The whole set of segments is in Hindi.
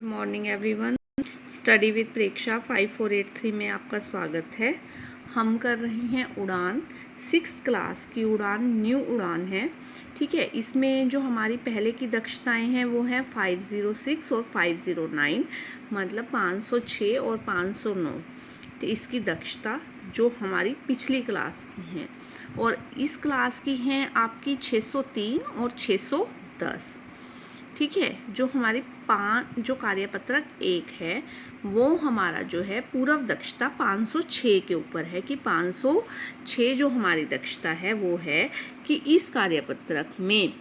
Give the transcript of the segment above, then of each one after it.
Morning everyone. स्टडी विद प्रेक्षा 5483 में आपका स्वागत है। हम कर रहे हैं उड़ान 6th क्लास की उड़ान, न्यू उड़ान है। ठीक है, इसमें जो हमारी पहले की दक्षताएं हैं वो हैं 506 और 509, मतलब 506 और 509। तो इसकी दक्षता जो हमारी पिछली क्लास की हैं, और इस क्लास की हैं आपकी 603 और 610। ठीक है, जो हमारी जो कार्यपत्रक 1 है वो हमारा जो है पूर्व दक्षता 506 के ऊपर है कि 506 जो हमारी दक्षता है वो है कि इस कार्यपत्रक में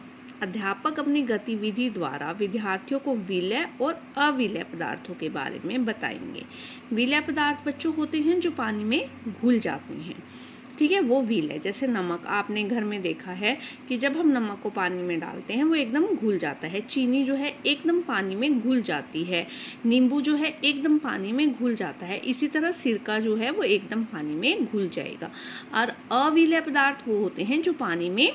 अध्यापक अपनी गतिविधि द्वारा विद्यार्थियों को विलय और अविलय पदार्थों के बारे में बताएंगे। विलय पदार्थ बच्चों होते हैं जो पानी में घुल जाते हैं। ठीक है, वो विलय, जैसे नमक आपने घर में देखा है कि जब हम नमक को पानी में डालते हैं वो एकदम घुल जाता है। चीनी जो है एकदम पानी में घुल जाती है, नींबू जो है एकदम पानी में घुल जाता है। इसी तरह सिरका जो है वो एकदम पानी में घुल जाएगा। और अविलय पदार्थ वो होते हैं जो पानी में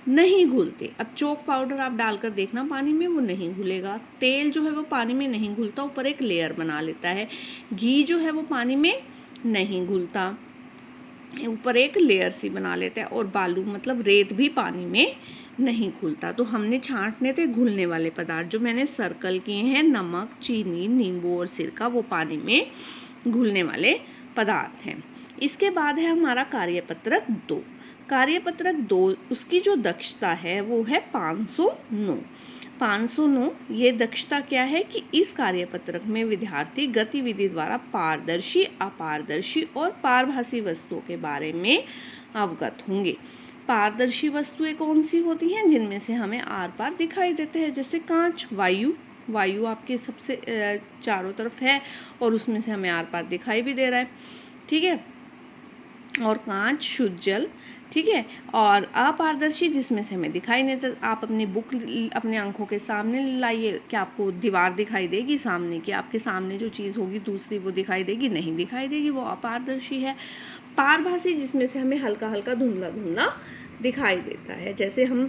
नहीं घुलते। अब चॉक पाउडर आप डालकर देखना पानी में, वो नहीं घुलेगा। तेल जो है वो पानी में नहीं घुलता, ऊपर एक लेयर बना लेता है। घी जो है वो पानी में नहीं घुलता, ऊपर एक लेयर सी बना लेता है। और बालू मतलब रेत भी पानी में नहीं घुलता। तो हमने छांटने थे घुलने वाले पदार्थ, जो मैंने सर्कल किए हैं, नमक, चीनी, नींबू और सिरका, वो पानी में घुलने वाले पदार्थ हैं। इसके बाद है हमारा कार्यपत्रक 2। कार्यपत्रक 2 उसकी जो दक्षता है वो है 509। 509 ये दक्षता क्या है कि इस कार्यपत्रक में विद्यार्थी गतिविधि द्वारा पारदर्शी, अपारदर्शी और पारभासी वस्तुओं के बारे में अवगत होंगे। पारदर्शी वस्तुएं कौन सी होती हैं? जिनमें से हमें आर पार दिखाई देते हैं, जैसे कांच, वायु आपके सबसे चारों तरफ है और उसमें से हमें आर पार दिखाई भी दे रहा है। ठीक है, और कांच, शुद्ध जल। ठीक है, और अपारदर्शी जिसमें से हमें दिखाई नहीं देता। आप अपनी बुक अपने आंखों के सामने लाइए, क्या आपको दीवार दिखाई देगी सामने की? आपके सामने जो चीज़ होगी दूसरी वो दिखाई देगी? नहीं दिखाई देगी, वो अपारदर्शी है। पारभासी जिसमें से हमें हल्का हल्का धुंधला धुंधला दिखाई देता है, जैसे हम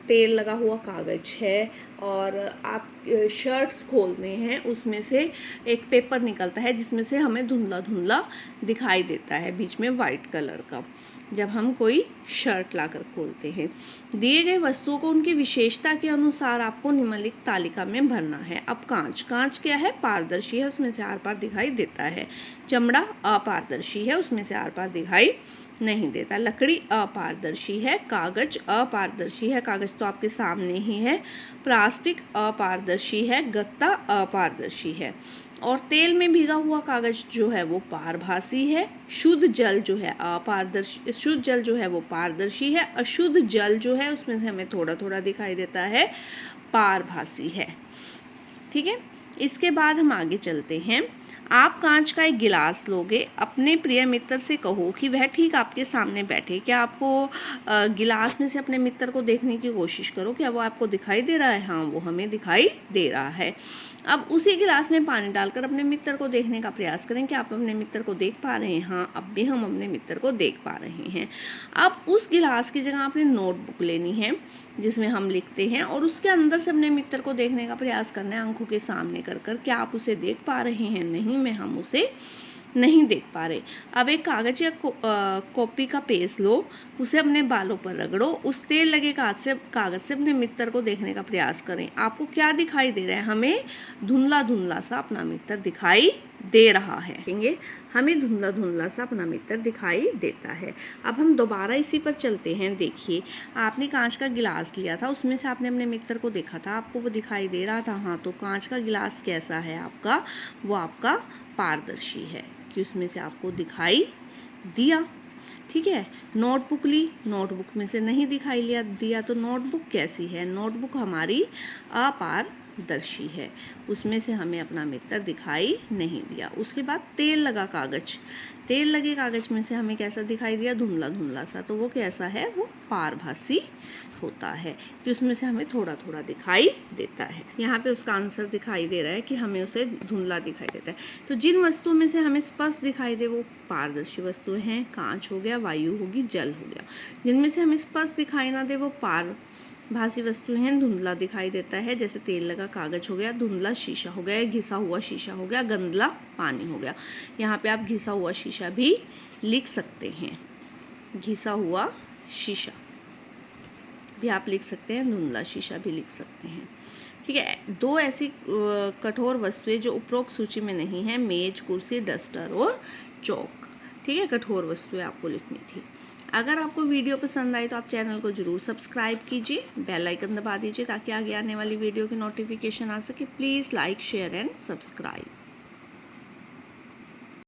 तेल लगा हुआ कागज है और आप शर्ट्स खोलते हैं, उसमें से एक पेपर निकलता है जिसमें से हमें धुंधला धुंधला दिखाई देता है, बीच में वाइट कलर का, जब हम कोई शर्ट लाकर खोलते हैं। दिए गए वस्तुओं को उनकी विशेषता के अनुसार आपको निम्नलिखित तालिका में भरना है। अब कांच क्या है? पारदर्शी है, उसमें से आर पार दिखाई देता है। चमड़ा अपारदर्शी है, उसमें से आर पार दिखाई नहीं देता। लकड़ी अपारदर्शी है। कागज अपारदर्शी है, कागज तो आपके सामने ही है। प्लास्टिक अपारदर्शी है। गत्ता अपारदर्शी है। और तेल में भीगा हुआ कागज जो है वो पारभासी है। शुद्ध जल जो है अपारदर्शी, शुद्ध जल जो है वो पारदर्शी है। अशुद्ध जल जो है उसमें से हमें थोड़ा थोड़ा दिखाई देता है, पारभासी है। ठीक है, इसके बाद हम आगे चलते हैं। आप कांच का एक गिलास लोगे, अपने प्रिय मित्र से कहो कि वह ठीक आपके सामने बैठे। क्या आपको गिलास में से अपने मित्र को देखने की कोशिश करो, क्या वो आपको दिखाई दे रहा है? हाँ, वो हमें दिखाई दे रहा है। अब उसी गिलास में पानी डालकर अपने मित्र को देखने का प्रयास करें कि आप अपने मित्र को देख पा रहे हैं। हाँ, अब भी हम अपने मित्र को देख पा रहे हैं। अब उस गिलास की जगह आपने नोटबुक लेनी है जिसमें हम लिखते हैं, और उसके अंदर से अपने मित्र को देखने का प्रयास करना है, आंखों के सामने कर कर। क्या आप उसे देख पा रहे हैं? नहीं, हम उसे नहीं देख पा रहे। अब एक कागज या कॉपी का पेज लो, उसे अपने बालों पर रगड़ो, उस तेल लगे कागज से अपने मित्र को देखने का प्रयास करें। आपको क्या दिखाई दे रहा है? हमें धुंधला धुंधला सा अपना मित्र दिखाई दे रहा है। हमें धुंधला धुंधला सा अपना मित्र दिखाई देता है। अब हम दोबारा इसी पर चलते हैं। देखिए, आपने कांच का गिलास लिया था, उसमें से आपने अपने मित्र को देखा था, आपको वो दिखाई दे रहा था। हाँ, तो कांच का गिलास कैसा है आपका? वो आपका पारदर्शी है कि उसमें से आपको दिखाई दिया। ठीक है, नोटबुक ली, नोटबुक में से नहीं दिखाई दिया, तो नोटबुक कैसी है? नोटबुक हमारी अपारदर्शी है, उसमें से हमें अपना मित्र दिखाई नहीं दिया। उसके बाद तेल लगा कागज, तेल लगे कागज में से हमें कैसा दिखाई दिया? धुंधला धुंधला सा, तो वो कैसा है? वो पारभासी होता है कि उसमें से हमें थोड़ा थोड़ा दिखाई देता है। यहाँ पे उसका आंसर दिखाई दे रहा है कि हमें उसे धुंधला दिखाई देता है। तो जिन वस्तुओं में से हमें स्पष्ट दिखाई दे वो पारदर्शी वस्तुएं हैं। कांच हो गया, वायु होगी, जल हो गया। जिनमें से हमें स्पष्ट दिखाई ना दे वो भासी वस्तुएं हैं, धुंधला दिखाई देता है, जैसे तेल लगा कागज हो गया, धुंधला शीशा हो गया, घिसा हुआ शीशा हो गया, गंदला पानी हो गया। यहाँ पे आप घिसा हुआ शीशा भी लिख सकते हैं, घिसा हुआ शीशा भी आप लिख सकते हैं, धुंधला शीशा भी लिख सकते हैं। ठीक है, दो ऐसी कठोर वस्तुएं जो उपरोक्त सूची में नहीं है, मेज, कुर्सी, डस्टर और चौक। ठीक है, कठोर वस्तुएं आपको लिखनी थी। अगर आपको वीडियो पसंद आई तो आप चैनल को ज़रूर सब्सक्राइब कीजिए, बेल आइकन दबा दीजिए ताकि आगे आने वाली वीडियो की नोटिफिकेशन आ सके। Please like, share and subscribe.